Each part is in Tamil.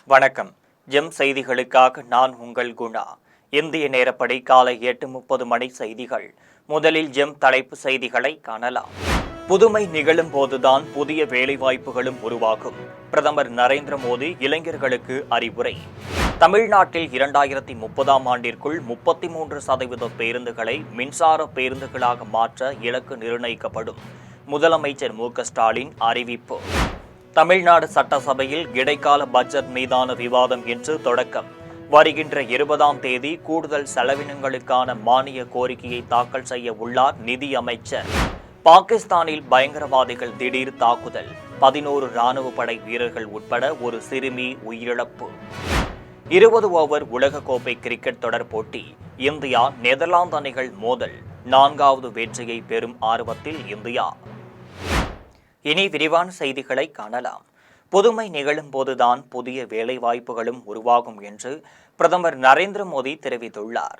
வணக்கம். ஜெம் செய்திகளுக்காக நான் உங்கள் குணா. இந்திய நேரப்படி காலை 8:30 மணி செய்திகள். முதலில் ஜெம் தலைப்பு செய்திகளை காணலாம். புதுமை நிகழும் போதுதான் புதிய வேலைவாய்ப்புகளும் உருவாகும். பிரதமர் நரேந்திர மோடி இளைஞர்களுக்கு அறிவுரை. தமிழ்நாட்டில் 2030ஆம் ஆண்டிற்குள் 33% பேருந்துகளை மின்சார பேருந்துகளாக மாற்ற இலக்கு நிர்ணயிக்கப்படும். முதலமைச்சர் மு.க.ஸ்டாலின் அறிவிப்பு. தமிழ்நாடு சட்டசபையில் இடைக்கால பட்ஜெட் மீதான விவாதம் இன்று தொடக்கம். வருகின்ற 20ஆம் தேதி கூடுதல் செலவினங்களுக்கான மானிய கோரிக்கையை தாக்கல் செய்ய உள்ளார் நிதி அமைச்சர். பாகிஸ்தானில் பயங்கரவாதிகள் திடீர் தாக்குதல். 11 ராணுவ படை வீரர்கள் உட்பட ஒரு சிறுமி உயிரிழப்பு. 20 ஓவர் உலகக்கோப்பை கிரிக்கெட் தொடர் போட்டி. இந்தியா நெதர்லாந்து அணிகள் மோதல். 4வது வெற்றியை பெறும் ஆர்வத்தில் இந்தியா. இனி விரிவான செய்திகளை காணலாம். புதுமை நிகழும் போதுதான் புதிய வேலைவாய்ப்புகளும் உருவாகும் என்று பிரதமர் நரேந்திர மோடி தெரிவித்துள்ளார்.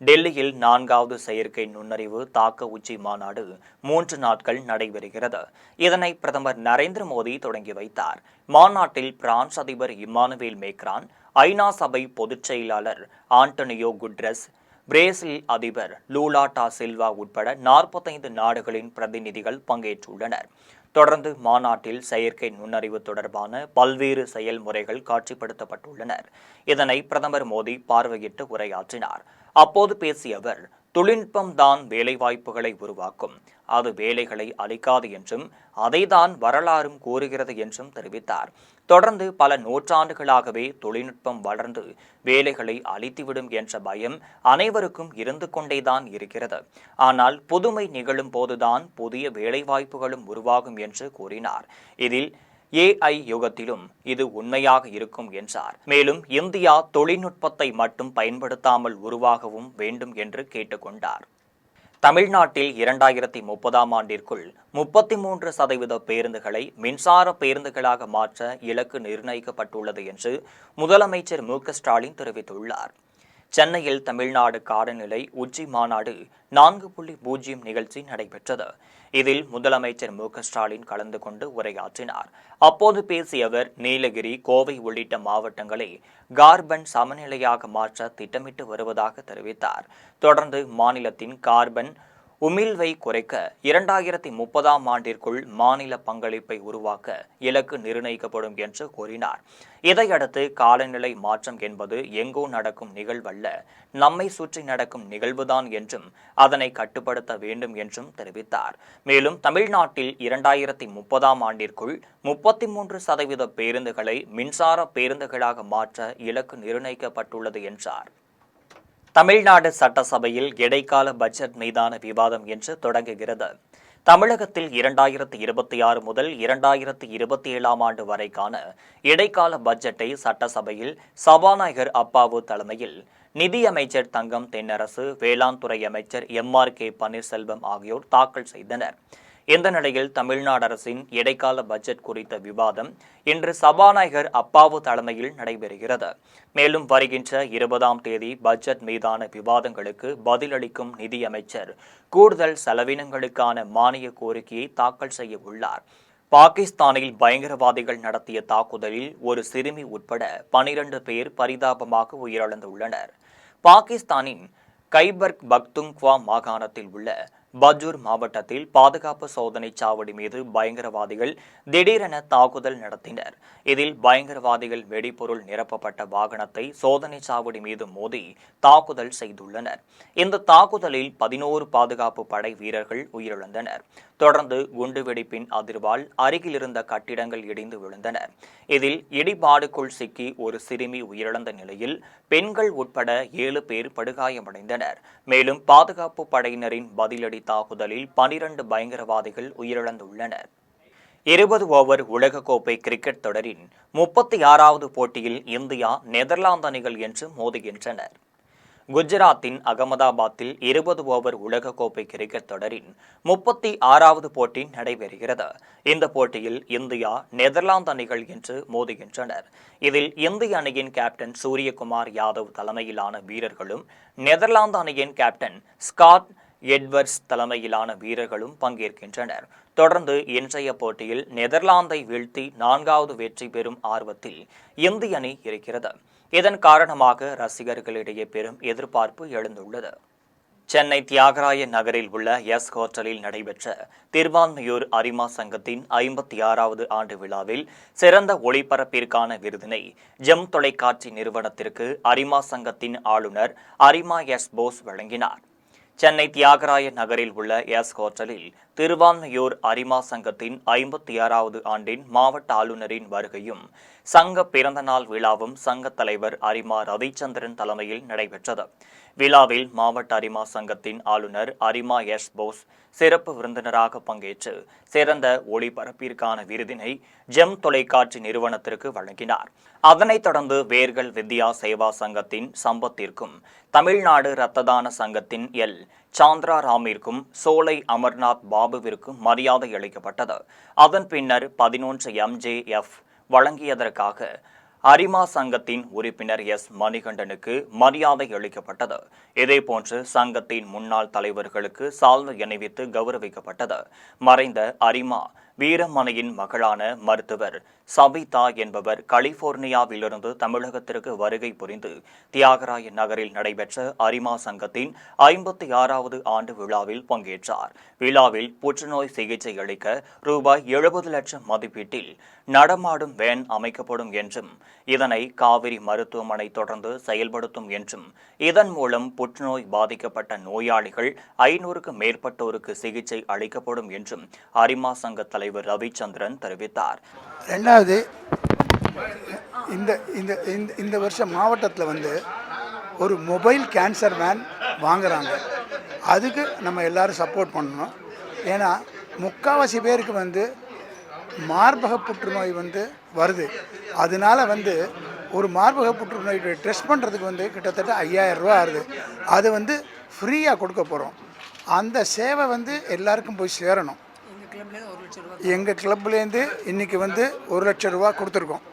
டெல்லியில் 4வது செயற்கை நுண்ணறிவு தாக்க உச்சி மாநாடு 3 நாட்கள் நடைபெறுகிறது. இதனை பிரதமர் நரேந்திர மோடி தொடங்கி வைத்தார். மாநாட்டில் பிரான்ஸ் அதிபர் இம்மானுவேல் மேக்ரான், ஐநா சபை பொதுச் செயலாளர் ஆண்டனியோ குட்ரஸ், பிரேசில் அதிபர் லூலா டா சில்வா உட்பட 45 நாடுகளின் பிரதிநிதிகள் பங்கேற்றுள்ளனர். தொடர்ந்து மாநாட்டில் செயற்கை நுண்ணறிவு தொடர்பான பல்வேறு செயல்முறைகள் காட்சிப்படுத்தப்பட்டுள்ளனர். இதனை பிரதமர் மோடி பார்வையிட்டு உரையாற்றினார். அப்போது பேசிய அவர், தொழில்நுட்பம் தான் வேலைவாய்ப்புகளை உருவாக்கும், அது வேலைகளை அளிக்காது என்றும் அதைதான் வரலாறும் கூறுகிறது என்றும் தெரிவித்தார். தொடர்ந்து பல நூற்றாண்டுகளாகவே தொழில்நுட்பம் வளர்ந்து வேலைகளை அழித்துவிடும் என்ற பயம் அனைவருக்கும் இருந்து கொண்டேதான் இருக்கிறது. ஆனால் புதுமை நிகழும் போதுதான் புதிய வேலைவாய்ப்புகளும் உருவாகும் என்று கூறினார். இதில் AI யுகத்திலும் இது உண்மையாக இருக்கும் என்றார். மேலும் இந்தியா தொழில்நுட்பத்தை மட்டும் பயன்படுத்தாமல் உருவாகவும் வேண்டும் என்று கேட்டுக்கொண்டார். தமிழ்நாட்டில் 2030ஆம் ஆண்டிற்குள் 33% பேருந்துகளை மின்சார பேருந்துகளாக மாற்ற இலக்கு நிர்ணயிக்கப்பட்டுள்ளது என்று முதலமைச்சர் மு.க.ஸ்டாலின் தெரிவித்துள்ளார். சென்னையில் தமிழ்நாடு காலநிலை உச்சி மாநாடு 4.0 நிகழ்ச்சி நடைபெற்றது. இதில் முதலமைச்சர் மு.க.ஸ்டாலின் கலந்து கொண்டு உரையாற்றினார். அப்போது பேசிய அவர், நீலகிரி, கோவை உள்ளிட்ட மாவட்டங்களை கார்பன் சமநிலையாக மாற்ற திட்டமிட்டு வருவதாக தெரிவித்தார். தொடர்ந்து மாநிலத்தின் கார்பன் உமிழ்வை குறைக்க 2030ஆம் ஆண்டிற்குள் மாநில பங்களிப்பை உருவாக்க இலக்கு நிர்ணயிக்கப்படும் என்று கூறினார். இதையடுத்து காலநிலை மாற்றம் என்பது எங்கோ நடக்கும் நிகழ்வல்ல, நம்மை சுற்றி நடக்கும் நிகழ்வுதான் என்றும் அதனை கட்டுப்படுத்த வேண்டும் என்றும் தெரிவித்தார். மேலும் தமிழ்நாட்டில் 2030ஆம் ஆண்டிற்குள் 33% பேருந்துகளை மின்சார பேருந்துகளாக மாற்ற இலக்கு நிர்ணயிக்கப்பட்டுள்ளது என்றார். தமிழ்நாடு சட்டசபையில் இடைக்கால பட்ஜெட் மீதான விவாதம் இன்று தொடங்குகிறது. தமிழகத்தில் 2026 முதல் 2027ஆம் ஆண்டு வரைக்கான இடைக்கால பட்ஜெட்டை சட்டசபையில் சபாநாயகர் அப்பாவு தலைமையில் நிதியமைச்சர் தங்கம் தென்னரசு, வேளாண் துறை அமைச்சர் MRK பன்னீர்செல்வம் ஆகியோர் தாக்கல் செய்தனர். இந்த நிலையில் தமிழ்நாடு அரசின் இடைக்கால பட்ஜெட் குறித்த விவாதம் இன்று சபாநாயகர் அப்பாவு தலைமையில் நடைபெறுகிறது. மேலும் வருகின்ற 20ஆம் தேதி பட்ஜெட் மீதான விவாதங்களுக்கு பதிலளிக்கும் நிதியமைச்சர் கூடுதல் செலவினங்களுக்கான மானிய கோரிக்கையை தாக்கல் செய்ய உள்ளார். பாகிஸ்தானில் பயங்கரவாதிகள் நடத்திய தாக்குதலில் ஒரு சிறுமி உட்பட 12 பேர் பரிதாபமாக உயிரிழந்துள்ளனர். பாகிஸ்தானின் கைபர் பக்துங்க்வா மாகாணத்தில் உள்ள பஜூர் மாவட்டத்தில் பாதுகாப்பு சோதனை சாவடி மீது பயங்கரவாதிகள் திடீரென தாக்குதல் நடத்தினர். இதில் பயங்கரவாதிகள் வெடிபொருள் நிரப்பப்பட்ட வாகனத்தை சோதனை சாவடி மீது மோதி தாக்குதல் செய்துள்ளனர். இந்த தாக்குதலில் 11 பாதுகாப்பு படை வீரர்கள் உயிரிழந்தனர். தொடர்ந்து குண்டுவெடிப்பின் அதிர்வால் அருகில் இருந்த கட்டிடங்கள் இடிந்து விழுந்தன. இதில் இடிபாடுக்குள் சிக்கி ஒரு சிறுமி உயிரிழந்த நிலையில் பெண்கள் உட்பட 7 பேர் படுகாயமடைந்தனர். மேலும் பாதுகாப்பு படையினரின் பதிலடி தாக்குதலில் 12 பயங்கரவாதிகள் உயிரிழந்துள்ளனர். 20 ஓவர் உலகக்கோப்பை கிரிக்கெட் தொடரின் 36வது போட்டியில் இந்தியா நெதர்லாந்து அணிகள் என்று மோதுகின்றனர். குஜராத்தின் அகமதாபாத்தில் 20 ஓவர் உலகக்கோப்பை கிரிக்கெட் தொடரின் 36வது போட்டி நடைபெறுகிறது. இந்த போட்டியில் இந்தியா நெதர்லாந்து அணிகள் என்று மோதுகின்றனர். இதில் இந்திய அணியின் கேப்டன் சூரியகுமார் யாதவ் தலைமையிலான வீரர்களும் நெதர்லாந்து அணியின் கேப்டன் ஸ்காட் எட்வர்ட்ஸ் தலைமையிலான வீரர்களும் பங்கேற்கின்றனர். தொடர்ந்து இன்றைய போட்டியில் நெதர்லாந்தை வீழ்த்தி 4வது வெற்றி பெறும் ஆர்வத்தில் இந்திய அணி இருக்கிறது. இதன் காரணமாக ரசிகர்களிடையே பெரும் எதிர்பார்ப்பு எழுந்துள்ளது. சென்னை தியாகராய நகரில் உள்ள எஸ் ஹோட்டலில் நடைபெற்ற திருவான்மியூர் அரிமா சங்கத்தின் 56வது ஆண்டு விழாவில் சிறந்த ஒளிபரப்பிற்கான விருதினை ஜெம் தொலைக்காட்சி நிறுவனத்திற்கு அரிமா சங்கத்தின் ஆளுநர் அரிமா எஸ் போஸ் வழங்கினார். சென்னை தியாகராய நகரில் உள்ள எஸ் ஹோட்டலில் திருவான்மியூர் அரிமா சங்கத்தின் 56வது ஆண்டின் மாவட்ட ஆளுநரின் வருகையும் சங்க பிறந்தநாள் விழாவும் சங்க தலைவர் அரிமா ரவிச்சந்திரன் தலைமையில் நடைபெற்றது. விழாவில் மாவட்ட அரிமா சங்கத்தின் ஆளுநர் அரிமா எஸ் போஸ் சிறப்பு விருந்தினராக பங்கேற்று சிறந்த ஒளிபரப்பிற்கான விருதினை ஜெம் தொலைக்காட்சி நிறுவனத்திற்கு வழங்கினார். அதனைத் தொடர்ந்து வேர்கள் வித்யா சேவா சங்கத்தின் சம்பத்திற்கும் தமிழ்நாடு இரத்த தான சங்கத்தின் எல் சாந்திரா ராமிற்கும் சோலை அமர்நாத் பாபுவிற்கும் மரியாதை அளிக்கப்பட்டது. அதன் பின்னர் 11 MJF வழங்கியதற்காக அரிமா சங்கத்தின் உறுப்பினர் எஸ் மணிகண்டனுக்கு மரியாதை அளிக்கப்பட்டது. இதேபோன்று சங்கத்தின் முன்னாள் தலைவர்களுக்கு சால்வை அணிவித்து கௌரவிக்கப்பட்டது. மறைந்த அரிமா வீரமணியின் மகளான மருத்துவர் சபிதா என்பவர் கலிபோர்னியாவிலிருந்து தமிழகத்திற்கு வருகை புரிந்து தியாகராய நகரில் நடைபெற்ற அரிமா சங்கத்தின் 56வது ஆண்டு விழாவில் பங்கேற்றார். விழாவில் புற்றுநோய் சிகிச்சை அளிக்க ரூபாய் 70 லட்சம் மதிப்பீட்டில் நடமாடும் வேன் அமைக்கப்படும் என்றும் இதனை காவிரி மருத்துவமனை தொடர்ந்து செயல்படுத்தும் என்றும் இதன் மூலம் புற்றுநோய் பாதிக்கப்பட்ட நோயாளிகள் 500க்கும் மேற்பட்டோருக்கு சிகிச்சை அளிக்கப்படும் என்றும் அரிமா சங்க தலைவர் ரவிச்சந்திரன் தெரிவித்தார். ரெண்டாவது, இந்த வருஷம் மாவட்டத்தில் ஒரு மொபைல் கேன்சர் வேன் வாங்குறாங்க. அதுக்கு நம்ம எல்லாரும் சப்போர்ட் பண்ணணும். ஏன்னா முக்கால்வாசி பேருக்கு மார்பக புற்றுநோய் வருது. அதனால ஒரு மார்பக புற்றுநோய் டெஸ்ட் பண்ணுறதுக்கு கிட்டத்தட்ட 5000 ரூபா ஆகுது. அது ஃப்ரீயாக கொடுக்க போகிறோம். அந்த சேவை எல்லாருக்கும் போய் சேரணும். எங்கள் கிளப்லேருந்து இன்னைக்கு 1 லட்சம் ரூபா கொடுத்துருக்கோம்.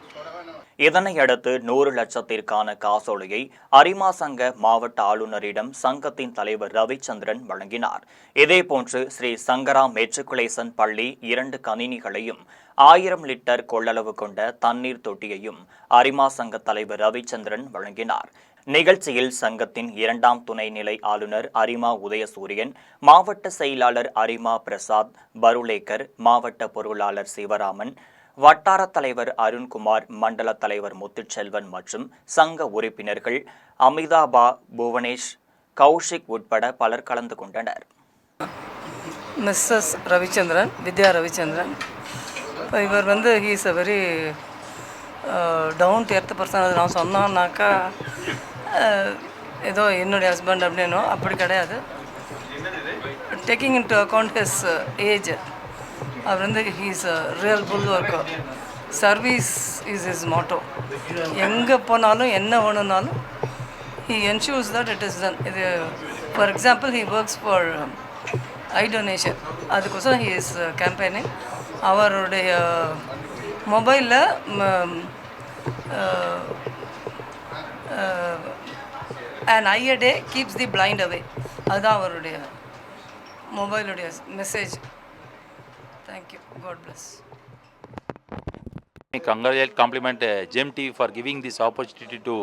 இதனையடுத்து 100 லட்சத்திற்கான காசோலையை அரிமா சங்க மாவட்ட ஆளுநரிடம் சங்கத்தின் தலைவர் ரவிச்சந்திரன் வழங்கினார். இதேபோன்று ஸ்ரீ சங்கரா மெட்ரிகுலேஷன் பள்ளி 2 கணினிகளையும் 1000 லிட்டர் கொள்ளளவு கொண்ட தண்ணீர் தொட்டியையும் அரிமா சங்க தலைவர் ரவிச்சந்திரன் வழங்கினார். நிகழ்ச்சியில் சங்கத்தின் 2ஆம் துணைநிலை ஆளுநர் அரிமா உதயசூரியன், மாவட்ட செயலாளர் அரிமா பிரசாத் பருளேக்கர், மாவட்ட பொருளாளர் சிவராமன், வட்டார தலைவர் அருண்குமார், மண்டல தலைவர் முத்துச்செல்வன் மற்றும் சங்க உறுப்பினர்கள் அமிதாபா, புவனேஷ், கௌஷிக் உட்பட பலர் கலந்து கொண்டனர். மிஸ்ஸஸ் ரவிச்சந்திரன், வித்யா ரவிச்சந்திரன், இவர் he is a very down to earth person. அது நான் சொன்னான்னாக்கா ஏதோ என்னுடைய ஹஸ்பண்ட் அப்படின்னோ, அப்படி கிடையாது. Taking into account his age, அவர் he is a real full worker. Service is his motto. எங்கே போனாலும் என்ன வேணும்னாலும் he ensures that it is done. இது for example he works for eye donation. அதுக்கோசரம் ஹீ இஸ் கேம்பெயினிங். அவருடைய மொபைலில் an eye a day keeps the blind away. அதுதான் அவருடைய மொபைலுடைய message. Thank you. God bless. Congratulate, compliment GEM TV for giving this opportunity to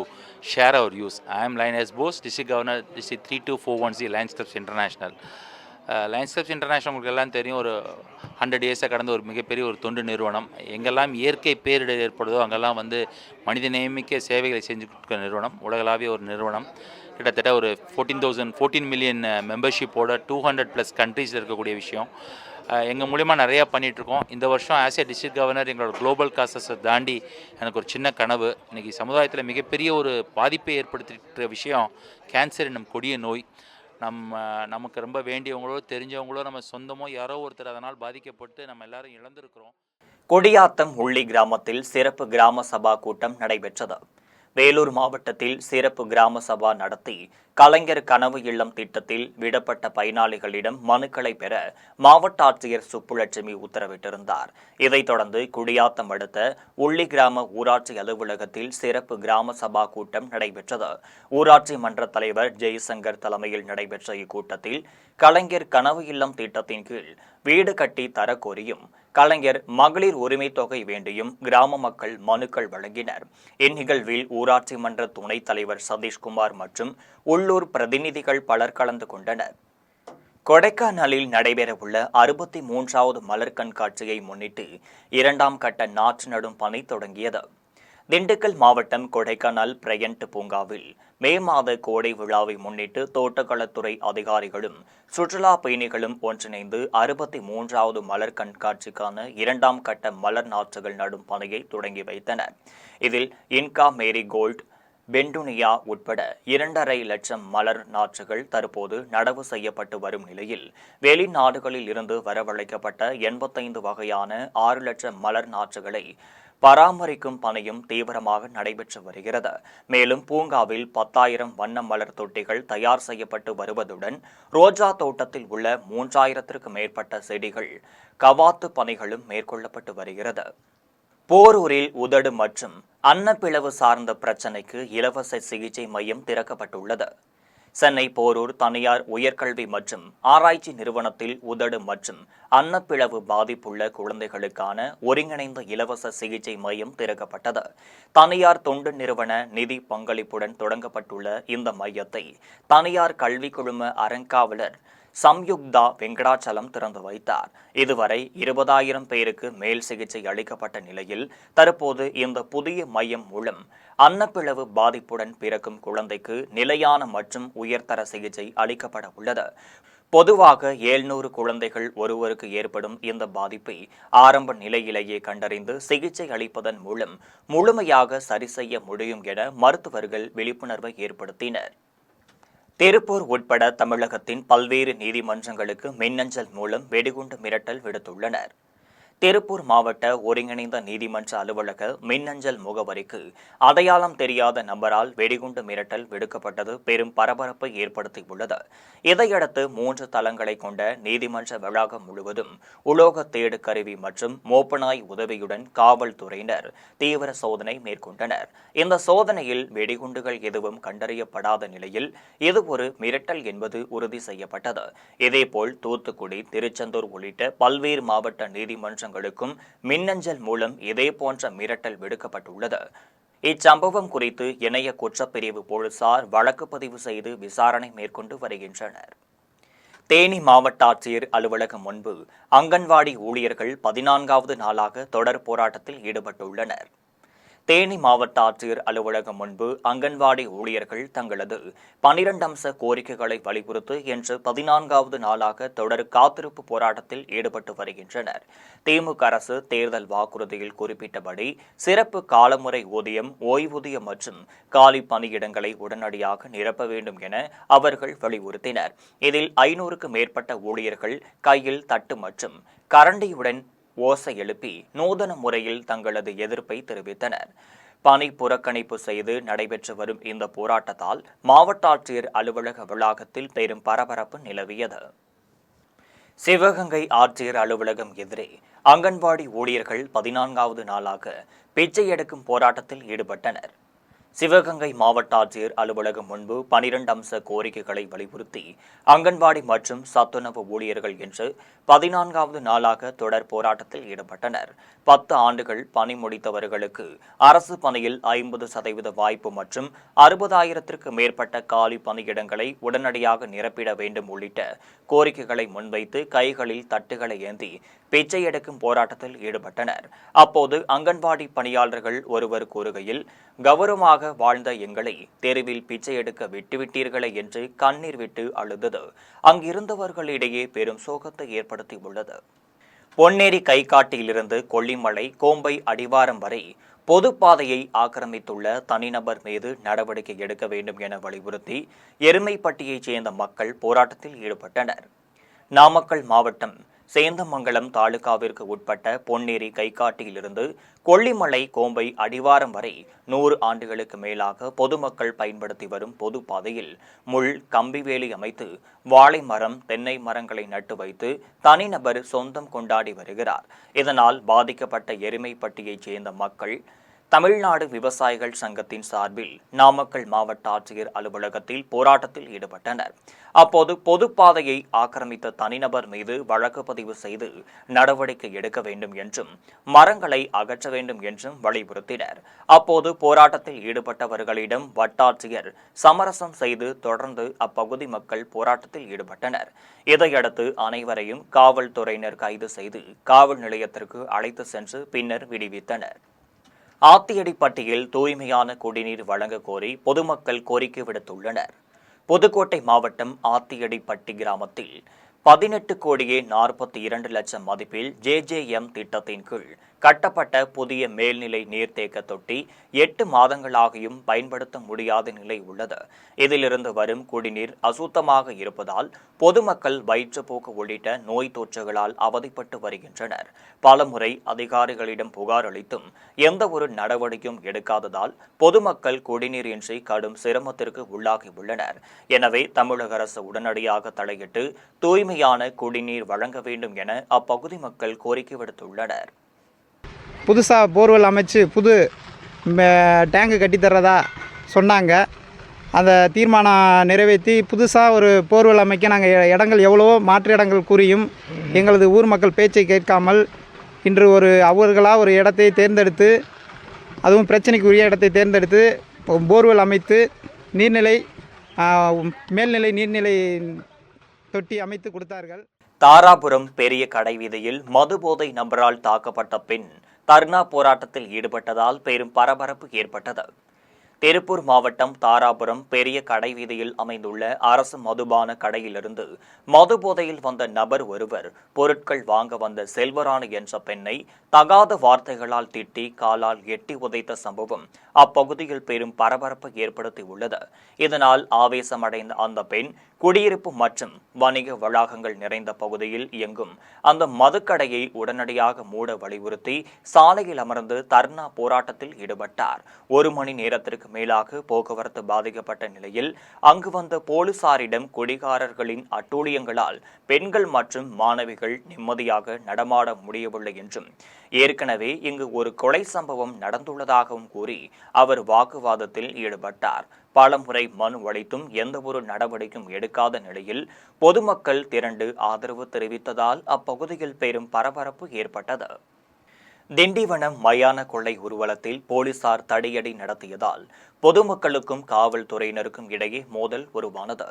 share our views. I am Lion S. Bose, District Governor, District 32410 Lions Clubs International. Lions clubs international உங்களுக்கு எல்லாம் தெரியும், ஒரு 100 இயர்ஸை கடந்த ஒரு மிகப்பெரிய ஒரு தொண்டு நிறுவனம். எங்கெல்லாம் இயற்கை பேரிடர் ஏற்படுதோ அங்கெல்லாம் மனித நேயமிக்க சேவைகளை செஞ்சு கொடுக்குற நிறுவனம், உலகளாவிய ஒரு நிறுவனம். கிட்டத்தட்ட ஒரு 14 மில்லியன் மெம்பர்ஷிப்போட 200+ கண்ட்ரீஸில் இருக்கக்கூடிய விஷயம். எங்கள் மூலிமா நிறையா பண்ணிகிட்ருக்கோம். இந்த வருஷம் ஆஸ் ஏ டிஸ்ட்ரிக்ட் கவர்னர் எங்களோட குளோபல் காசஸை தாண்டி எனக்கு ஒரு சின்ன கனவு. இன்றைக்கி சமுதாயத்தில் மிகப்பெரிய ஒரு பாதிப்பை ஏற்படுத்திகிற விஷயம் கேன்சர் என்னும் கொடிய நோய். நமக்கு ரொம்ப வேண்டியவங்களோ தெரிஞ்சவங்களோ நம்ம சொந்தமோ யாரோ ஒருத்தர் அதனால் பாதிக்கப்பட்டு நம்ம எல்லாரும் இழந்திருக்கிறோம். கொடியாத்தம் உள்ளி கிராமத்தில் சிறப்பு கிராம சபா கூட்டம் நடைபெற்றது. வேலூர் மாவட்டத்தில் சிறப்பு கிராம சபா நடத்தி கலைஞர் கனவு இல்லம் திட்டத்தில் விடப்பட்ட பயனாளிகளிடம் மனுக்களை பெற மாவட்ட ஆட்சியர் சுப்புலட்சுமி உத்தரவிட்டிருந்தார். இதைத் தொடர்ந்து குடியாத்தம் அடுத்த உள்ளி கிராம ஊராட்சி அலுவலகத்தில் சிறப்பு கிராம சபா கூட்டம் நடைபெற்றது. ஊராட்சி மன்ற தலைவர் ஜெய்சங்கர் தலைமையில் நடைபெற்ற இக்கூட்டத்தில் கலைஞர் கனவு இல்லம் திட்டத்தின் கீழ் வீடு கட்டி தரக்கோரியும் கலைஞர் மகளிர் உரிமை தொகை வேண்டியும் கிராம மக்கள் மனுக்கள் வழங்கினர். இந்நிகழ்வில் ஊராட்சி மன்ற துணைத் தலைவர் சதீஷ்குமார் மற்றும் உள்ளூர் பிரதிநிதிகள் பலர் கலந்து கொண்டனர். கொடைக்கானலில் நடைபெறவுள்ள 63வது மலர் கண்காட்சியை முன்னிட்டு 2ஆம் கட்ட நாற்று நடும் பணி தொடங்கியது. திண்டுக்கல் மாவட்டம் கொடைக்கானல் பிரையண்ட் பூங்காவில் மே மாத கோடை விழாவை முன்னிட்டு தோட்டக்கலைத்துறை அதிகாரிகளும் சுற்றுலா பயணிகளும் ஒன்றிணைந்து 63வது மலர் கண்காட்சிக்கான 2ஆம் கட்ட மலர் நாற்றுகள் நடும் பணியை தொடங்கி வைத்தனர். இதில் இன்கா மேரி கோல்ட், பெண்டுனியா உட்பட 2.5 லட்சம் மலர் நாற்றுகள் தற்போது நடவு செய்யப்பட்டு வரும் நிலையில் வெளிநாடுகளில் இருந்து வரவழைக்கப்பட்ட 85 வகையான 6 லட்சம் மலர் நாற்றுகளை பராமரிக்கும் பணியும் தீவிரமாக நடைபெற்று வருகிறது. மேலும் பூங்காவில் 10,000 வண்ண மலர் தொட்டிகள் தயார் செய்யப்பட்டு வருவதுடன் ரோஜா தோட்டத்தில் உள்ள 3,000த்திற்கும் மேற்பட்ட செடிகள் கவாத்து பணிகளும் மேற்கொள்ளப்பட்டு வருகிறது. போரூரில் உதடு மற்றும் அன்னப்பிளவு சார்ந்த பிரச்சினைக்கு இலவச சிகிச்சை மையம் திறக்கப்பட்டுள்ளது. சென்னை போரூர் தனியார் உயர்கல்வி மற்றும் ஆராய்ச்சி நிறுவனத்தில் உதடு மற்றும் அன்னப்பிளவு பாதிப்புள்ள குழந்தைகளுக்கான ஒருங்கிணைந்த இலவச சிகிச்சை மையம் திறக்கப்பட்டது. தனியார் தொண்டு நிறுவன நிதி பங்களிப்புடன் தொடங்கப்பட்டுள்ள இந்த மையத்தை தனியார் கல்வி குழும அறங்காவலர் சம்யுக்தா வெங்கடாச்சலம் திறந்து வைத்தார். இதுவரை 20,000 பேருக்கு மேல் சிகிச்சை அளிக்கப்பட்ட நிலையில் தற்போது இந்த புதிய மையம் மூலம் அன்னப்பிளவு பாதிப்புடன் பிறக்கும் குழந்தைக்கு நிலையான மற்றும் உயர்தர சிகிச்சை அளிக்கப்பட உள்ளது. பொதுவாக 700 குழந்தைகள் ஒருவருக்கு ஏற்படும் இந்த பாதிப்பை ஆரம்ப நிலையிலேயே கண்டறிந்து சிகிச்சை அளிப்பதன் மூலம் முழுமையாக சரி செய்ய முடியும் என மருத்துவர்கள் விழிப்புணர்வை ஏற்படுத்தினர். திருப்பூர் உட்பட தமிழகத்தின் பல்வேறு நீதிமன்றங்களுக்கு மின்னஞ்சல் மூலம் வெடிகுண்டு மிரட்டல் விடுத்துள்ளனர். திருப்பூர் மாவட்ட ஒருங்கிணைந்த நீதிமன்ற அலுவலக மின்னஞ்சல் முகவரிக்கு அடையாளம் தெரியாத நபரால் வெடிகுண்டு மிரட்டல் விடுக்கப்பட்டது பெரும் பரபரப்பை ஏற்படுத்தியுள்ளது. இதையடுத்து 3 தளங்களை கொண்ட நீதிமன்ற வளாகம் முழுவதும் உலோக தேடு கருவி மற்றும் மோப்பநாய் உதவியுடன் காவல்துறையினர் தீவிர சோதனை மேற்கொண்டனர். இந்த சோதனையில் வெடிகுண்டுகள் எதுவும் கண்டறியப்படாத நிலையில் இது ஒரு மிரட்டல் என்பது உறுதி செய்யப்பட்டது. இதேபோல் தூத்துக்குடி, திருச்செந்தூர் உள்ளிட்ட பல்வேறு மாவட்ட நீதிமன்ற மின்னஞ்சல் மூலம் இதே போன்ற மிரட்டல் விடுக்கப்பட்டுள்ளது. இச்சம்பவம் குறித்து இணைய குற்றப்பிரிவு போலீசார் வழக்கு பதிவு செய்து விசாரணை மேற்கொண்டு வருகின்றனர். தேனி மாவட்ட ஆட்சியர் அலுவலகம் முன்பு அங்கன்வாடி ஊழியர்கள் 14வது நாளாக தொடர் போராட்டத்தில் ஈடுபட்டுள்ளனர். தேனி மாவட்ட ஆட்சியர் அலுவலகம் முன்பு அங்கன்வாடி ஊழியர்கள் தங்களது 12 அம்ச கோரிக்கைகளை வலியுறுத்தி இன்று 14வது நாளாக தொடர் காத்திருப்பு போராட்டத்தில் ஈடுபட்டு வருகின்றனர். திமுக அரசு தேர்தல் வாக்குறுதியில் குறிப்பிட்டபடி சிறப்பு காலமுறை ஊதியம், ஓய்வூதியம் மற்றும் காலி பணியிடங்களை உடனடியாக நிரப்ப வேண்டும் என அவர்கள் வலியுறுத்தினர். இதில் 500க்கும் மேற்பட்ட ஊழியர்கள் கையில் தட்டு மற்றும் கரண்டியுடன் ஓசை எழுப்பி நூதன முறையில் தங்களது எதிர்ப்பை தெரிவித்தனர். பணி புறக்கணிப்பு செய்து நடைபெற்று வரும் இந்த போராட்டத்தால் மாவட்ட ஆட்சியர் அலுவலக வளாகத்தில் பெரும் பரபரப்பு நிலவியது. சிவகங்கை ஆட்சியர் அலுவலகம் எதிரே அங்கன்வாடி ஊழியர்கள் 14வது நாளாக பிச்சை எடுக்கும் போராட்டத்தில் ஈடுபட்டனர். சிவகங்கை மாவட்ட ஆட்சியர் அலுவலகம் முன்பு 12 அம்ச கோரிக்கைகளை வலியுறுத்தி அங்கன்வாடி மற்றும் சத்துணவு ஊழியர்கள் என்று 14வது நாளாக தொடர் போராட்டத்தில் ஈடுபட்டனர். 10 ஆண்டுகள் பணி முடித்தவர்களுக்கு அரசு பணியில் 50% வாய்ப்பு மற்றும் 60,000த்திற்கு மேற்பட்ட காலி பணியிடங்களை உடனடியாக நிரப்பிட வேண்டும் உள்ளிட்ட கோரிக்கைகளை முன்வைத்து கைகளில் தட்டுகளை ஏந்தி பிச்சை எடுக்கும் போராட்டத்தில் ஈடுபட்டனர். அப்போது அங்கன்வாடி பணியாளர்கள் ஒருவர் கூறுகையில், கௌரவமாக வாழ்ந்த எங்களை தெருவில் பிச்சை எடுக்க விட்டுவிட்டீர்களே என்று கண்ணீர் விட்டு அழுதது அங்கிருந்தவர்களிடையே பெரும் சோகத்தை ஏற்படுத்தியுள்ளது. பொன்னேரி கைகாட்டியிலிருந்து கொல்லிமலை கோம்பை அடிவாரம் வரை பொதுப்பாதையை ஆக்கிரமித்துள்ள தனிநபர் மீது நடவடிக்கை எடுக்க வேண்டும் என வலியுறுத்தி எருமைப்பட்டியைச் சேர்ந்த மக்கள் போராட்டத்தில் ஈடுபட்டனர். நாமக்கல் மாவட்டம் சேந்தமங்கலம் தாலுகாவிற்கு உட்பட்ட பொன்னேரி கைகாட்டியிலிருந்து கொல்லிமலை கோம்பை அடிவாரம் வரை 100 ஆண்டுகளுக்கு மேலாக பொதுமக்கள் பயன்படுத்தி வரும் பொது பாதையில் முள் கம்பிவேலி அமைத்து வாழை மரம் தென்னை மரங்களை நட்டு வைத்து தனிநபர் சொந்தம் கொண்டாடி வருகிறார். இதனால் பாதிக்கப்பட்ட எருமைப்பட்டியைச் சேர்ந்த மக்கள் தமிழ்நாடு விவசாயிகள் சங்கத்தின் சார்பில் நாமக்கல் மாவட்ட ஆட்சியர் அலுவலகத்தில் போராட்டத்தில் ஈடுபட்டனர். அப்போது பொதுப்பாதையை ஆக்கிரமித்த தனிநபர் மீது வழக்கு பதிவு செய்து நடவடிக்கை எடுக்க வேண்டும் என்றும் மரங்களை அகற்ற வேண்டும் என்றும் வலியுறுத்தினர். அப்போது போராட்டத்தில் ஈடுபட்டவர்களிடம் வட்டாட்சியர் சமரசம் செய்து தொடர்ந்து அப்பகுதி மக்கள் போராட்டத்தில் ஈடுபட்டனர். இதையடுத்து அனைவரையும் காவல்துறையினர் கைது செய்து காவல் நிலையத்திற்கு அழைத்து சென்று பின்னர் விடுவித்தனர். ஆத்தியடிப்பட்டியில் தூய்மையான குடிநீர் வழங்க கோரி பொதுமக்கள் கோரிக்கை விடுத்துள்ளனர். புதுக்கோட்டை மாவட்டம் ஆத்தியடிப்பட்டி கிராமத்தில் 18,42,00,000 மதிப்பில் JJM திட்டத்தின் கீழ் கட்டப்பட்ட புதிய மேல்நிலை நீர்த்தேக்க தொட்டி 8 மாதங்களாகியும் பயன்படுத்த முடியாத நிலை உள்ளது. இதிலிருந்து வரும் குடிநீர் அசுத்தமாக இருப்பதால் பொதுமக்கள் வயிற்றுப்போக்கு உள்ளிட்ட நோய் தொற்றுகளால் அவதிப்பட்டு வருகின்றனர். பலமுறை அதிகாரிகளிடம் புகார் அளித்தும் எந்த ஒரு நடவடிக்கையும் எடுக்காததால் பொதுமக்கள் குடிநீர் இன்றி கடும் சிரமத்திற்கு உள்ளாகியுள்ளனர். எனவே தமிழக அரசு உடனடியாக தலையிட்டு தூய்மையான குடிநீர் வழங்க வேண்டும் என அப்பகுதி மக்கள் கோரிக்கை விடுத்துள்ளனர். புதுசாக போர்வெல் அமைச்சு புது டேங்கு கட்டித்தர்றதா சொன்னாங்க. அந்த தீர்மானம் நிறைவேற்றி புதுசாக ஒரு போர்வெல் அமைக்க நாங்கள் இடங்கள் எவ்வளவோ மாற்று இடங்கள் கூறியும் எங்களது ஊர் மக்கள் பேச்சை கேட்காமல் இன்று அவர்களாக ஒரு இடத்தை தேர்ந்தெடுத்து, அதுவும் பிரச்சனைக்குரிய இடத்தை தேர்ந்தெடுத்து போர்வெல் அமைத்து நீர்நிலை மேல்நிலை நீர்நிலை தொட்டி அமைத்து கொடுத்தார்கள். தாராபுரம் பெரிய கடை வீதியில் மதுபோதை நபரால் தாக்கப்பட்ட பெண் தர்ணா போராட்டத்தில் ஈடுபட்டதால் பெரும் பரபரப்பு ஏற்பட்டது. திருப்பூர் மாவட்டம் தாராபுரம் பெரிய கடை வீதியில் அமைந்துள்ள அரசு மதுபான கடையிலிருந்து மது போதையில் வந்த நபர் ஒருவர் பொருட்கள் வாங்க வந்த செல்வராணி என்ற பெண்ணை தகாத வார்த்தைகளால் திட்டி காலால் எட்டி உதைத்த சம்பவம் அப்பகுதியில் பெரும் பரபரப்பை ஏற்படுத்தியுள்ளது. இதனால் ஆவேசமடைந்த அந்த பெண் குடியிருப்பு மற்றும் வணிக வளாகங்கள் நிறைந்த பகுதியில் இயங்கும் அந்த மதுக்கடையை உடனடியாக மூட வலியுறுத்தி சாலையில் அமர்ந்து தர்ணா போராட்டத்தில் ஈடுபட்டார். 1 மணி நேரத்திற்கு மேலாக போக்குவரத்து பாதிக்கப்பட்ட நிலையில் அங்கு வந்த போலீசாரிடம் குடிகாரர்களின் அட்டூழியங்களால் பெண்கள் மற்றும் மாணவிகள் நிம்மதியாக நடமாட முடியவில்லை என்றும் ஏற்கனவே இங்கு ஒரு கொலை சம்பவம் நடந்துள்ளதாகவும் கூறி அவர் வாக்குவாதத்தில் ஈடுபட்டார். பலமுறை மனு அளித்தும் எந்த ஒரு நடவடிக்கையும் எடுக்காத நிலையில் பொதுமக்கள் திரண்டு ஆதரவு தெரிவித்ததால் அப்பகுதியில் பெரும் பரபரப்பு ஏற்பட்டது. திண்டிவனம் மயான கொள்ளை ஊர்வலத்தில் போலீசார் தடியடி நடத்தியதால் பொதுமக்களுக்கும் காவல்துறையினருக்கும் இடையே மோதல் உருவானது.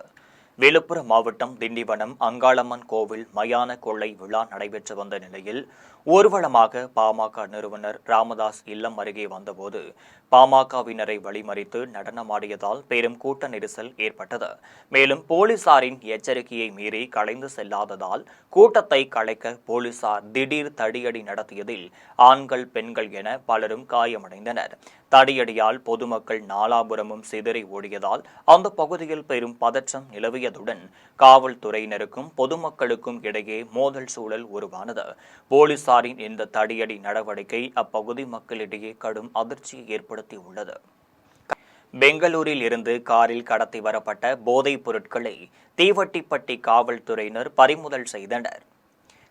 விழுப்புரம் மாவட்டம் திண்டிவனம் அங்காளம்மன் கோவில் மயான கொள்ளை விழா நடைபெற்று வந்த நிலையில் ஊர்வலமாக பாமக நிறுவனர் ராமதாஸ் இல்லம் அருகே வந்தபோது பாமகவினரை வழிமறித்து நடனமாடியதால் பெரும் கூட்ட நெரிசல் ஏற்பட்டது. மேலும் போலீசாரின் எச்சரிக்கையை மீறி கலைந்து செல்லாததால் கூட்டத்தை கலைக்க போலீசார் திடீர் தடியடி நடத்தியதில் ஆண்கள் பெண்கள் என பலரும் காயமடைந்தனர். தடியடியால் பொதுமக்கள் நாலாபுரமும் சிதறி ஓடியதால் அந்த பகுதியில் பெரும் பதற்றம் நிலவியதுடன் காவல்துறையினருக்கும் பொதுமக்களுக்கும் இடையே மோதல் சூழல் உருவானது. போலீசாரின் இந்த தடியடி நடவடிக்கை அப்பகுதி மக்களிடையே கடும் அதிர்ச்சியை ஏற்படுத்தியுள்ளது. பெங்களூரில் இருந்து காரில் கடத்தி வரப்பட்ட போதைப் பொருட்களை தீவட்டிப்பட்டி காவல்துறையினர் பறிமுதல் செய்தனர்.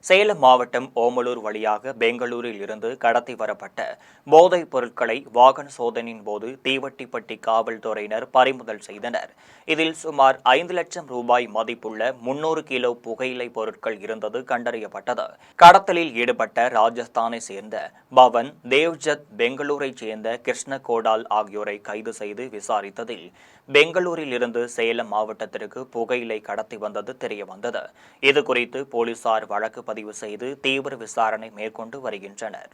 சேலம் மாவட்டம் ஓமலூர் வழியாக பெங்களூரில் இருந்து கடத்தி வரப்பட்ட போதைப் பொருட்களை வாகன சோதனையின் போது தீவட்டிப்பட்டி காவல்துறையினர் பறிமுதல் செய்தனர். இதில் சுமார் 5 லட்சம் ரூபாய் மதிப்புள்ள 300 கிலோ புகையிலை பொருட்கள் இருந்தது கண்டறியப்பட்டது. கடத்தலில் ஈடுபட்ட ராஜஸ்தானை சேர்ந்த பவன், தேவ்ஜத், பெங்களூரைச் சேர்ந்த கிருஷ்ண கோடால் ஆகியோரை கைது செய்து விசாரித்ததில் பெங்களூரில் இருந்து சேலம் மாவட்டத்திற்கு புகையிலை கடத்தி வந்தது தெரியவந்தது. இதுகுறித்து போலீசார் வழக்கு பதிவு செய்து தீவிர விசாரணை மேற்கொண்டு வருகின்றனர்.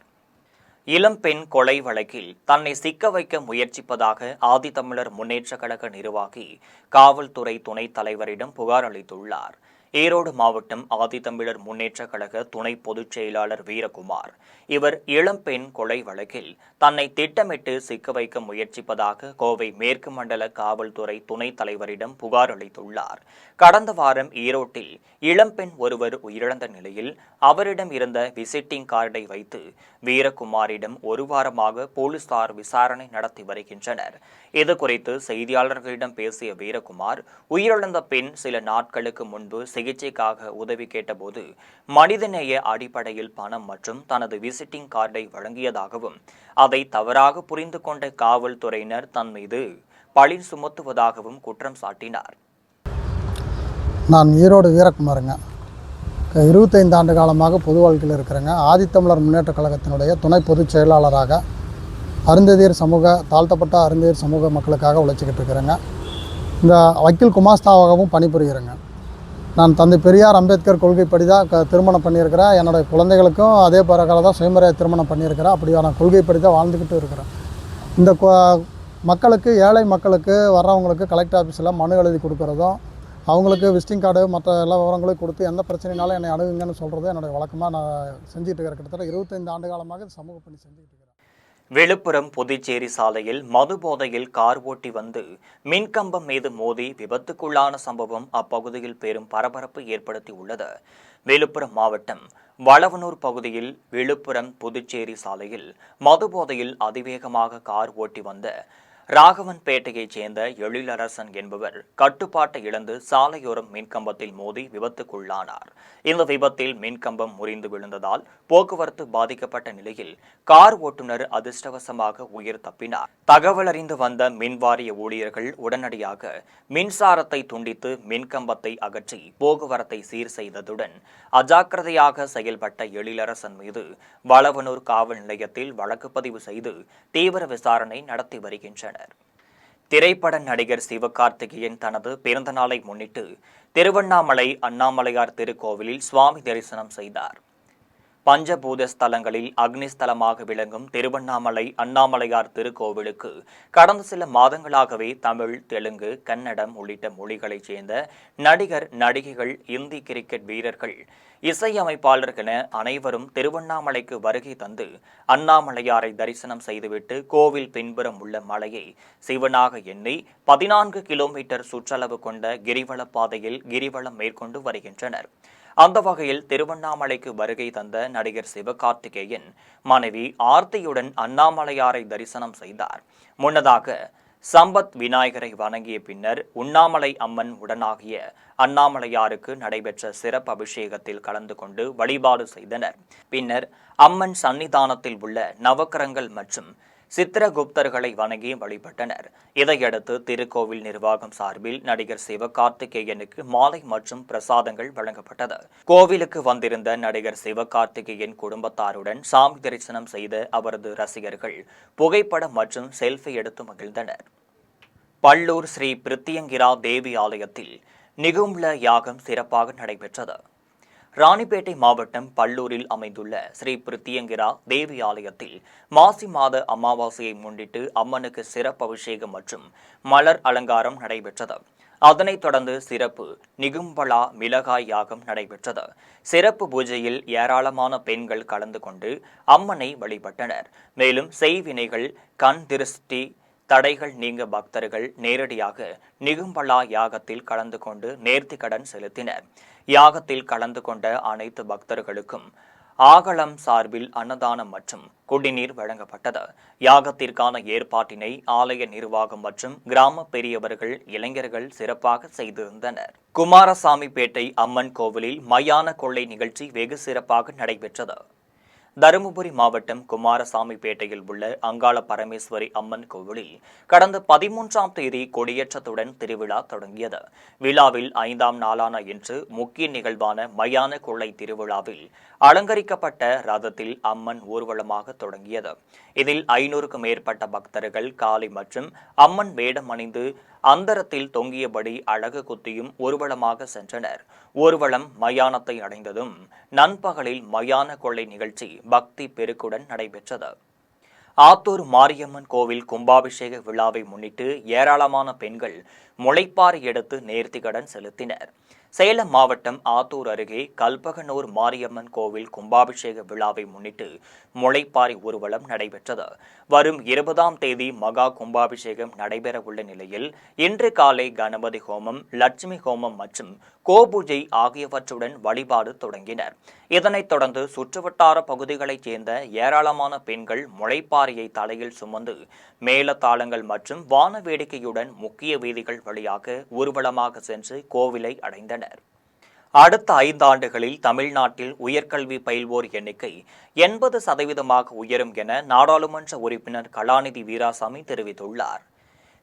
இளம்பெண் கொலை வழக்கில் தன்னை சிக்க வைக்க முயற்சிப்பதாக ஆதித்தமிழர் முன்னேற்ற கழக நிர்வாகி காவல்துறை துணைத் தலைவரிடம் புகார் அளித்துள்ளார். ஈரோடு மாவட்டம் ஆதித்தமிழர் முன்னேற்றக் கழக துணை பொதுச் செயலாளர் வீரகுமார். இவர் இளம்பெண் கொலை வழக்கில் தன்னை திட்டமிட்டு சிக்க வைக்க முயற்சிப்பதாக கோவை மேற்கு மண்டல காவல்துறை துணைத் தலைவரிடம் புகார் அளித்துள்ளார். கடந்த வாரம் ஈரோட்டில் இளம்பெண் ஒருவர் உயிரிழந்த நிலையில் அவரிடம் இருந்த விசிட்டிங் கார்டை வைத்து வீரகுமாரிடம் ஒரு வாரமாக போலீசார் விசாரணை நடத்தி வருகின்றனர். இதுகுறித்து செய்தியாளர்களிடம் பேசிய வீரகுமார், உயிரிழந்த பெண் சில நாட்களுக்கு முன்பு சிகிச்சைக்காக உதவி கேட்டபோது மனிதநேய அடிப்படையில் பணம் மற்றும் தனது விசிட்டிங் கார்டை வழங்கியதாகவும் அதை தவறாக புரிந்து கொண்ட காவல்துறையினர் தன் மீது பழி சுமத்துவதாகவும் குற்றம் சாட்டினார். நான் ஈரோடு வீரகுமாருங்க. 25 ஆண்டு காலமாக பொது வாழ்க்கையில் இருக்கிறேங்க. ஆதித்தமிழர் முன்னேற்ற கழகத்தினுடைய துணை பொதுச் செயலாளராக அருந்ததியர் சமூக தாழ்த்தப்பட்ட அருந்ததியர் சமூக மக்களுக்காக உழைச்சிக்கிட்டு இருக்கிறேங்க. இந்த வக்கீல் குமாஸ்தாவாகவும் பணிபுரிகிறேங்க. நான் தந்தை பெரியார் அம்பேத்கர் கொள்கைப்படி தான் திருமணம் பண்ணியிருக்கிறேன். என்னுடைய குழந்தைகளுக்கும் அதே பிரகாரம் தான் சுயமரியாதை திருமணம் பண்ணியிருக்கிறேன். அப்படியான கொள்கைப்படி தான் வாழ்ந்துக்கிட்டு இருக்கிறேன். இந்த மக்களுக்கு, ஏழை மக்களுக்கு வர்றவங்களுக்கு கலெக்டர் ஆஃபீஸில் மனு எழுதி கொடுக்குறதும், அவங்களுக்கு விசிட்டிங் கார்டு மற்ற எல்லா விவரங்களையும் கொடுத்து எந்த பிரச்சனைனாலும் என்னை அணுகுங்கன்னு சொல்கிறது என்னுடைய வழக்கமாக நான் செஞ்சுட்டு இருக்கிறேன். கிட்டத்தட்ட 25 ஆண்டு காலமாக சமூக பணி செஞ்சுக்கிட்டு இருக்கிறேன். விழுப்புரம் புதுச்சேரி சாலையில் மது போதையில் கார் ஓட்டி வந்து மின்கம்பம் மீது மோதி விபத்துக்குள்ளான சம்பவம் அப்பகுதியில் பெரும் பரபரப்பு ஏற்படுத்தியுள்ளது. விழுப்புரம் மாவட்டம் வளவனூர் பகுதியில் விழுப்புரம் புதுச்சேரி சாலையில் மது போதையில் அதிவேகமாக கார் ஓட்டி வந்த ராகவன்பேட்டையைச் சேர்ந்த எழிலரசன் என்பவர் கட்டுப்பாட்டை இழந்து சாலையோரம் மின்கம்பத்தில் மோதி விபத்துக்குள்ளானார். இந்த விபத்தில் மின்கம்பம் முறிந்து விழுந்ததால் போக்குவரத்து பாதிக்கப்பட்ட நிலையில் கார் ஓட்டுநர் அதிர்ஷ்டவசமாக உயிர் தப்பினார். தகவல் அறிந்து வந்த மின்வாரிய ஊழியர்கள் உடனடியாக மின்சாரத்தை துண்டித்து மின்கம்பத்தை அகற்றி போக்குவரத்தை சீர் செய்ததுடன் அஜாக்கிரதையாக செயல்பட்ட எழிலரசன் மீது வளவனூர் காவல் நிலையத்தில் வழக்கு பதிவு செய்து தீவிர விசாரணை நடத்தி வருகின்றனர். திரைப்பட நடிகர் சிவகார்த்திகேயன் தனது பிறந்த நாளை முன்னிட்டு திருவண்ணாமலை அண்ணாமலையார் திருக்கோவிலில் சுவாமி தரிசனம் செய்தார். பஞ்சபூத ஸ்தலங்களில் அக்னிஸ்தலமாக விளங்கும் திருவண்ணாமலை அண்ணாமலையார் திருக்கோவிலுக்கு கடந்த சில மாதங்களாகவே தமிழ், தெலுங்கு, கன்னடம் உள்ளிட்ட மொழிகளைச் சேர்ந்த நடிகர், நடிகைகள், இந்தி கிரிக்கெட் வீரர்கள், இசையமைப்பாளர்கள் என அனைவரும் திருவண்ணாமலைக்கு வருகை தந்து அண்ணாமலையாரை தரிசனம் செய்துவிட்டு கோவில் பின்புறம் உள்ள மலையை சிவனாக எண்ணி 14 கிலோமீட்டர் சுற்றளவு கொண்ட கிரிவல பாதையில் கிரிவலம் மேற்கொண்டு வருகின்றனர். அந்த வகையில் திருவண்ணாமலைக்கு வருகை தந்த நடிகர் சிவகார்த்திகேயன் மனைவி ஆர்த்தியுடன் அண்ணாமலையாரை தரிசனம் செய்தார். முன்னதாக சம்பத் விநாயகரை வணங்கிய பின்னர் உண்ணாமலை அம்மன் உடனாகிய அண்ணாமலையாருக்கு நடைபெற்ற சிறப்பு அபிஷேகத்தில் கலந்து கொண்டு வழிபாடு செய்தனர். பின்னர் அம்மன் சன்னிதானத்தில் உள்ள நவக்கிரகங்கள் மற்றும் சித்திரகுப்தர்களை வணங்கி வழிபட்டனர். இதையடுத்து திருக்கோவில் நிர்வாகம் சார்பில் நடிகர் சிவகார்த்திகேயனுக்கு மாலை மற்றும் பிரசாதங்கள் வழங்கப்பட்டது. கோவிலுக்கு வந்திருந்த நடிகர் சிவகார்த்திகேயன் குடும்பத்தாருடன் சாமி தரிசனம் செய்த அவரது ரசிகர்கள் புகைப்படம் மற்றும் செல்ஃபி எடுத்து மகிழ்ந்தனர். பள்ளூர் ஸ்ரீ பிரித்தியங்கிரா தேவி ஆலயத்தில் நிகும்ல யாகம் சிறப்பாக நடைபெற்றது. ராணிப்பேட்டை மாவட்டம் பள்ளூரில் அமைந்துள்ள ஸ்ரீ பிரித்தியங்கிரா தேவி ஆலயத்தில் மாசி மாத அமாவாசையை முன்னிட்டு அம்மனுக்கு சிறப்பு அபிஷேகம் மற்றும் மலர் அலங்காரம் நடைபெற்றது. அதனைத் தொடர்ந்து சிறப்பு நிகும்பலா மிளகாய் யாகம் நடைபெற்றது. சிறப்பு பூஜையில் ஏராளமான பெண்கள் கலந்து கொண்டு அம்மனை வழிபட்டனர். மேலும் செய்வினைகள், கண் திருஷ்டி தடைகள் நீங்க பக்தர்கள் நேரடியாக நிகும்பலா யாகத்தில் கலந்து கொண்டு நேர்த்திக்கடன் செலுத்தினர். யாகத்தில் கலந்து கொண்ட அனைத்து பக்தர்களுக்கும் ஆகலம் சார்பில் அன்னதானம் மற்றும் குடிநீர் வழங்கப்பட்டது. யாகத்திற்கான ஏற்பாட்டினை ஆலய நிர்வாகம் மற்றும் கிராம பெரியவர்கள், இளைஞர்கள் சிறப்பாக செய்திருந்தனர். குமாரசாமிப்பேட்டை அம்மன் கோவிலில் மயான கொள்ளை நிகழ்ச்சி வெகு சிறப்பாக நடைபெற்றது. தருமபுரி மாவட்டம் குமாரசாமிப்பேட்டையில் உள்ள அங்காள பரமேஸ்வரி அம்மன் கோவிலில் கடந்த 13ஆம் தேதி கொடியேற்றத்துடன் திருவிழா தொடங்கியது. விழாவில் 5ஆம் நாளான இன்று முக்கிய நிகழ்வான மயான கொள்ளை திருவிழாவில் அலங்கரிக்கப்பட்ட ரதத்தில் அம்மன் ஊர்வலமாக தொடங்கியது. இதில் 500க்கும் மேற்பட்ட பக்தர்கள் காளை மற்றும் அம்மன் வேடம் அணிந்து அந்தரத்தில் தொங்கியபடி அழகு குத்தியும் ஊர்வலமாக சென்றனர். ஊர்வலம் மயானத்தை அடைந்ததும் நண்பகலில் மயான கொள்ளை நிகழ்ச்சி பக்தி பெருக்குடன் நடைபெற்றது. ஆத்தூர் மாரியம்மன் கோவில் கும்பாபிஷேக விழாவை முன்னிட்டு ஏராளமான பெண்கள் முளைப்பாறை எடுத்து நேர்த்திக்கடன் செலுத்தினர். சேலம் மாவட்டம் ஆத்தூர் அருகே கல்பகனூர் மாரியம்மன் கோவில் கும்பாபிஷேக விழாவை முன்னிட்டு முளைப்பாரி ஊர்வலம் நடைபெற்றது. வரும் 20ஆம் தேதி மகா கும்பாபிஷேகம் நடைபெறவுள்ள நிலையில் இன்று காலை கணபதி ஹோமம், லட்சுமி ஹோமம் மற்றும் கோபூஜை ஆகியவற்றுடன் வழிபாடு தொடங்கினர். இதனைத் தொடர்ந்து சுற்றுவட்டார பகுதிகளைச் சேர்ந்த ஏராளமான பெண்கள் முளைப்பாரியை தலையில் சுமந்து மேளதாளங்கள் மற்றும் வான வேடிக்கையுடன் முக்கிய வீதிகள் வழியாக ஊர்வலமாக சென்று கோவிலை அடைந்தனர். அடுத்த 5 ஆண்டுகளில் தமிழ்நாட்டில் உயர்கல்வி பயில்வோர் எண்ணிக்கை 80% உயரும் என நாடாளுமன்ற உறுப்பினர் கலாநிதி வீராசாமி தெரிவித்துள்ளார்.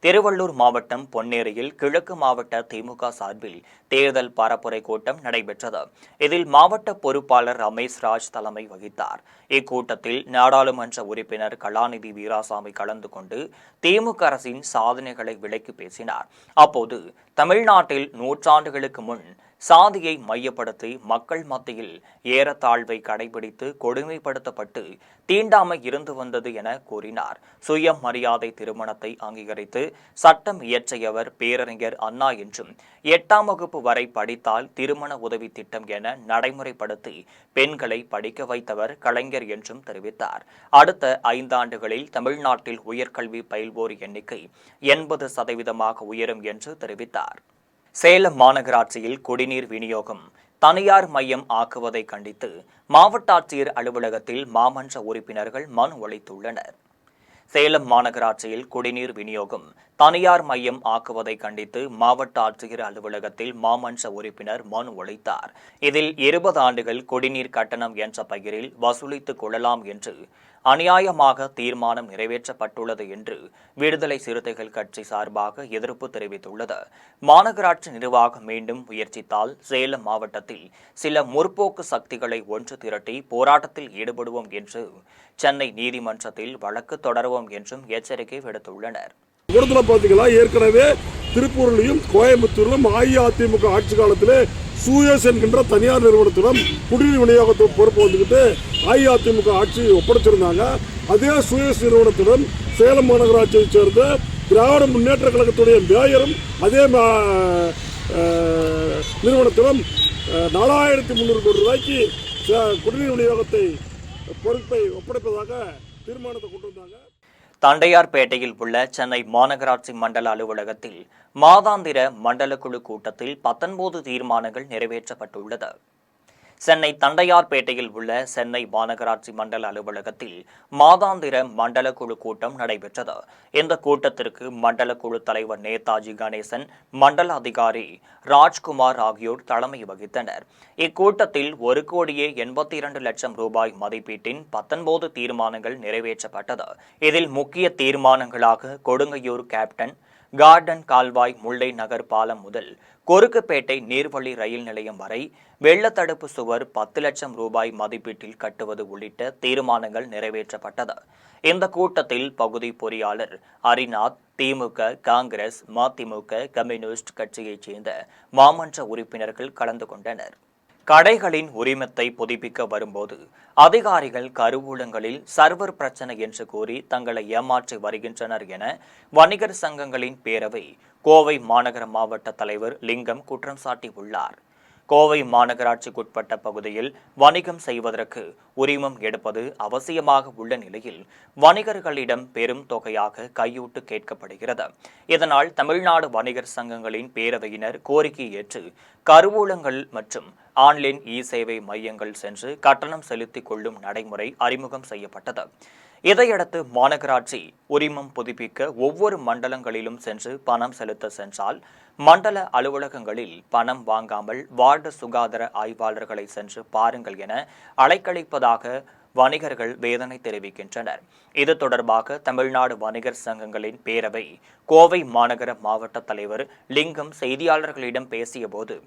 திருவள்ளூர் மாவட்டம் பொன்னேரியில் கிழக்கு மாவட்ட திமுக சார்பில் தேர்தல் பரப்புரை கூட்டம் நடைபெற்றது. இதில் மாவட்ட பொறுப்பாளர் ரமேஷ் ராஜ் தலைமை வகித்தார். இக்கூட்டத்தில் நாடாளுமன்ற உறுப்பினர் கலாநிதி வீராசாமி கலந்து கொண்டு திமுக அரசின் சாதனைகளை விளக்கி பேசினார். அப்போது தமிழ்நாட்டில் நூற்றாண்டுகளுக்கு முன் சாதியை மையப்படுத்தி மக்கள் மத்தியில் ஏறத்தாழ்வை கடைபிடித்து கொடுமைப்படுத்தப்பட்டு தீண்டாமை இருந்து வந்தது என கூறினார். சுயமரியாதை திருமணத்தை அங்கீகரித்து சட்டம் இயற்றியவர் பேரறிஞர் அண்ணா என்றும் 8ஆம் வகுப்பு வரை படித்தால் திருமண உதவி திட்டம் என நடைமுறைப்படுத்தி பெண்களை படிக்க வைத்தவர் கலைஞர் என்றும் தெரிவித்தார். அடுத்த 5 ஆண்டுகளில் தமிழ்நாட்டில் உயர்கல்வி பயில்வோர் எண்ணிக்கை 80% உயரும் என்று தெரிவித்தார். சேலம் மாநகராட்சியில் குடிநீர் விநியோகம் தனியார் மையம் ஆக்குவதை கண்டித்து மாவட்ட ஆட்சியர் அலுவலகத்தில் மாமன்ற உறுப்பினர்கள் மனு அளித்துள்ளனர். சேலம் மாநகராட்சியில் குடிநீர் விநியோகம் தனியார் மையம் ஆக்குவதை கண்டித்து மாவட்ட ஆட்சியர் அலுவலகத்தில் மாமன்ற உறுப்பினர் மனு அளித்தார். இதில் 20 ஆண்டுகள் குடிநீர் கட்டணம் என்ற பெயரில் வசூலித்துக் கொள்ளலாம் என்று அநியாயமாக தீர்மானம் நிறைவேற்றப்பட்டுள்ளது என்று விடுதலை சிறுத்தைகள் கட்சி சார்பாக எதிர்ப்பு தெரிவித்துள்ளது. மாநகராட்சி நிர்வாகம் மீண்டும் முயற்சித்தால் சேலம் மாவட்டத்தில் சில முற்போக்கு சக்திகளை ஒன்று திரட்டி போராட்டத்தில் ஈடுபடுவோம் என்று சென்னை நீதிமன்றத்தில் வழக்கு தொடருவோம் என்றும் எச்சரிக்கை விடுத்துள்ளனர். கூடத்தில் பார்த்தீங்களா, ஏற்கனவே திருப்பூர்லையும் கோயம்புத்தூர்லும் அஇஅதிமுக ஆட்சி காலத்திலே சூயஸ் என்கின்ற தனியார் நிறுவனத்திடம் குடிநீர் விநியோகத்தை பொறுப்பு வந்துக்கிட்டு அஇஅதிமுக ஆட்சி ஒப்படைச்சிருந்தாங்க. அதே சூயஸ் நிறுவனத்திடம் சேலம் மாநகராட்சியை சேர்ந்த திராவிட முன்னேற்ற கழகத்துடைய மேயரும் அதே நிறுவனத்திடம் 4300 கோடி ரூபாய்க்கு குடிநீர் விநியோகத்தை பொறுப்பை ஒப்படைப்பதாக தீர்மானத்தை கொண்டு வந்தாங்க. தண்டையார்பேட்டையில் உள்ள சென்னை மாநகராட்சி மண்டல அலுவலகத்தில் மாதாந்திர மண்டல குழு கூட்டத்தில் 19 தீர்மானங்கள் நிறைவேற்றப்பட்டுள்ளது. சென்னை தண்டையார்பேட்டையில் உள்ள சென்னை மாநகராட்சி மண்டல அலுவலகத்தில் மாதாந்திர மண்டல குழு கூட்டம் நடைபெற்றது. இந்த கூட்டத்திற்கு மண்டல குழு தலைவர் நேதாஜி கணேசன், மண்டல அதிகாரி ராஜ்குமார் ஆகியோர் தலைமை வகித்தனர். இக்கூட்டத்தில் 1,82,00,000 ரூபாய் மதிப்பீட்டின் 19 தீர்மானங்கள் நிறைவேற்றப்பட்டது. இதில் முக்கிய தீர்மானங்களாக கொடுங்கையூர் கேப்டன் கார்டன் கால்வாய் முல்லை நகர் பாலம் முதல் கொருக்குப்பேட்டை நீர்வழி ரயில் நிலையம் வரை வெள்ளத்தடுப்பு சுவர் 10 லட்சம் ரூபாய் மதிப்பீட்டில் கட்டுவது உள்ளிட்ட தீர்மானங்கள் நிறைவேற்றப்பட்டது. இந்த கூட்டத்தில் பகுதி பொறியாளர் அரிநாத், திமுக, காங்கிரஸ், மதிமுக, கம்யூனிஸ்ட் கட்சியைச் சேர்ந்த மாமன்ற உறுப்பினர்கள் கலந்து கொண்டனர். கடைகளின் உரிமத்தை புதுப்பிக்க வரும்போது அதிகாரிகள் கருவூலங்களில் சர்வர் பிரச்சனை என்று கூறி தங்களை ஏமாற்றி வருகின்றனர் என வணிகர் சங்கங்களின் பேரவை கோவை மாநகர மாவட்ட தலைவர் லிங்கம் குற்றம் சாட்டியுள்ளார். கோவை மாநகராட்சிக்குட்பட்ட பகுதியில் வணிகம் செய்வதற்கு உரிமம் எடுப்பது அவசியமாக உள்ள நிலையில் வணிகர்களிடம் பெரும் தொகையாக கையூட்டு கேட்கப்படுகிறது. இதனால் தமிழ்நாடு வணிகர் சங்கங்களின் பேரவையினர் கோரிக்கை ஏற்று கருவூலங்கள் மற்றும் ஆன்லைன் சேவை மையங்கள் சென்று கட்டணம் செலுத்திக் கொள்ளும் நடைமுறை அறிமுகம் செய்யப்பட்டது. இதையடுத்து மாநகராட்சி உரிமம் புதுப்பிக்க ஒவ்வொரு மண்டலங்களிலும் சென்று பணம் செலுத்த சென்றால் மண்டல அலுவலகங்களில் பணம் வாங்காமல் வார்டு சுகாதார ஆய்வாளர்களை சென்று பாருங்கள் என அலைக்கழிப்பதாக வணிகர்கள் வேதனை தெரிவிக்கின்றனர். இது தொடர்பாக தமிழ்நாடு வணிகர் சங்கங்களின் பேரவை கோவை மாநகர மாவட்ட தலைவர் லிங்கம் செய்தியாளர்களிடம் பேசியபோது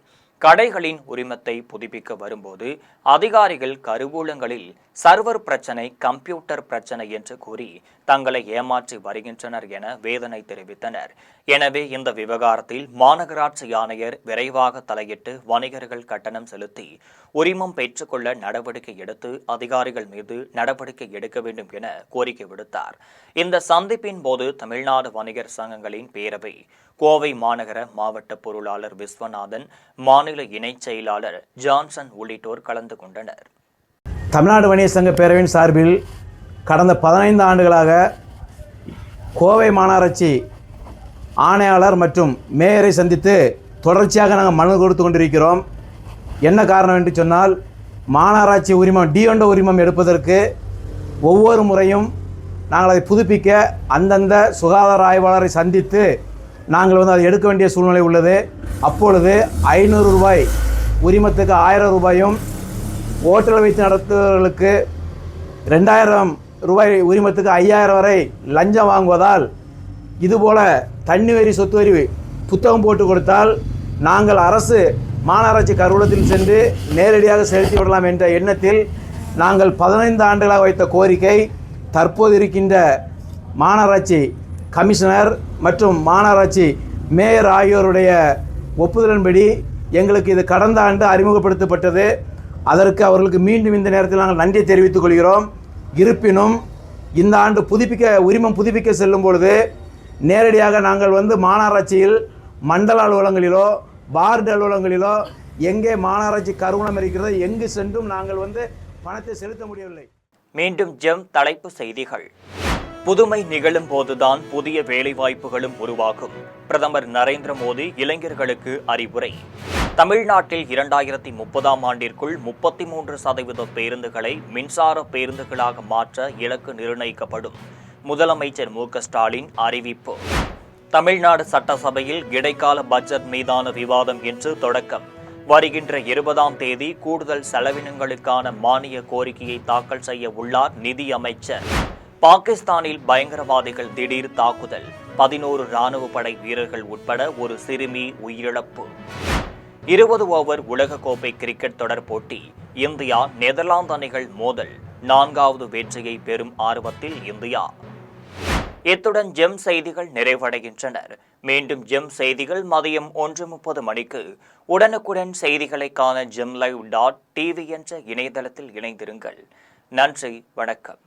கடைகளின் உரிமத்தை புதுப்பிக்க வரும்போது அதிகாரிகள் கருவூலங்களில் சர்வர் பிரச்சனை, கம்ப்யூட்டர் பிரச்சனை என்று கூறி தங்களை ஏமாற்றி வருகின்றனர் என வேதனை தெரிவித்தனர். எனவே இந்த விவகாரத்தில் மாநகராட்சி ஆணையர் விரைவாக தலையிட்டு வணிகர்கள் கட்டணம் செலுத்தி உரிமம் பெற்றுக்கொள்ள நடவடிக்கை எடுத்து அதிகாரிகள் மீது நடவடிக்கை எடுக்க வேண்டும் என கோரிக்கை விடுத்தார். இந்த சந்திப்பின் போது தமிழ்நாடு வணிகர் சங்கங்களின் பேரவை கோவை மாநகர மாவட்ட பொருளாளர் விஸ்வநாதன், மாநில இணைச் செயலாளர் ஜான்சன் உள்ளிட்டோர் கலந்து கொண்டனர். தமிழ்நாடு வணிகர் சங்க பேரவையின் சார்பில் கடந்த 15 ஆண்டுகளாக கோவை மாநகராட்சி ஆணையாளர் மற்றும் மேயரை சந்தித்து தொடர்ச்சியாக நாங்கள் மனு கொடுத்து கொண்டிருக்கிறோம். என்ன காரணம் என்று சொன்னால், மாநகராட்சி உரிமம் D1 உரிமம் எடுப்பதற்கு ஒவ்வொரு முறையும் நாங்கள் அதை புதுப்பிக்க அந்தந்த சுகாதார ஆய்வாளரை சந்தித்து நாங்கள் அதை எடுக்க வேண்டிய சூழ்நிலை உள்ளது. அப்பொழுது 500 ரூபாய் உரிமத்துக்கு 1000 ரூபாயும், ஓட்டல் வைத்து நடத்துவர்களுக்கு 2000 ரூபாய் உரிமத்துக்கு 5000 வரை லஞ்சம் வாங்குவதால், இதுபோல் தண்ணி வரி சொத்து வரி புத்தகம் போட்டு கொடுத்தால் நாங்கள் அரசு மாநகராட்சி கருவூலத்தில் சென்று நேரடியாக செலுத்தி விடலாம் என்ற எண்ணத்தில் நாங்கள் 15 ஆண்டுகளாக வைத்த கோரிக்கை தற்போது இருக்கின்ற மாநகராட்சி கமிஷனர் மற்றும் மாநகராட்சி மேயர் ஆகியோருடைய ஒப்புதலின்படி எங்களுக்கு இது கடந்த ஆண்டு அறிமுகப்படுத்தப்பட்டது. அதற்கு அவர்களுக்கு மீண்டும் இந்த நேரத்தில் நாங்கள் நன்றி தெரிவித்துக் கொள்கிறோம். இருப்பினும் இந்த ஆண்டு உரிமம் புதுப்பிக்க செல்லும் பொழுது நேரடியாக நாங்கள் மாநகராட்சியில் மண்டல அலுவலகங்களிலோ வார்டு அலுவலகங்களிலோ எங்கே மாநகராட்சி கருவூலம் இருக்கிறதோ எங்கு சென்றும் நாங்கள் பணத்தை செலுத்த முடியவில்லை. மீண்டும் ஜெம் தலைப்பு செய்திகள். புதுமை நிகழும் போதுதான் புதிய வேலைவாய்ப்புகளும் உருவாகும். பிரதமர் நரேந்திர மோடி இளைஞர்களுக்கு அறிவுரை. தமிழ்நாட்டில் 2030ஆம் ஆண்டிற்குள் 33% பேருந்துகளை மின்சார பேருந்துகளாக மாற்ற இலக்கு நிர்ணயிக்கப்படும். முதலமைச்சர் மு.க.ஸ்டாலின் அறிவிப்பு. தமிழ்நாடு சட்டசபையில் இடைக்கால பட்ஜெட் மீதான விவாதம் இன்று தொடக்கம். வருகின்ற 20ஆம் தேதி கூடுதல் செலவினங்களுக்கான மானிய கோரிக்கையை தாக்கல் செய்ய உள்ளார் நிதி அமைச்சர். பாகிஸ்தானில் பயங்கரவாதிகள் திடீர் தாக்குதல். 11 ராணுவ படை வீரர்கள் உட்பட ஒரு சிறுமி உயிரிழப்பு. 20 ஓவர் உலகக்கோப்பை கிரிக்கெட் தொடர் போட்டி. இந்தியா நெதர்லாந்து அணிகள் மோதல். 4வது வெற்றியை பெறும் ஆர்வத்தில் இந்தியா. இத்துடன் ஜெம் செய்திகள் நிறைவடைகின்றன. மீண்டும் ஜெம் செய்திகள் மதியம் 1:30 மணிக்கு. உடனுக்குடன் செய்திகளை காண gemlive.tv என்ற இணையதளத்தில் இணைந்திருங்கள். நன்றி, வணக்கம்.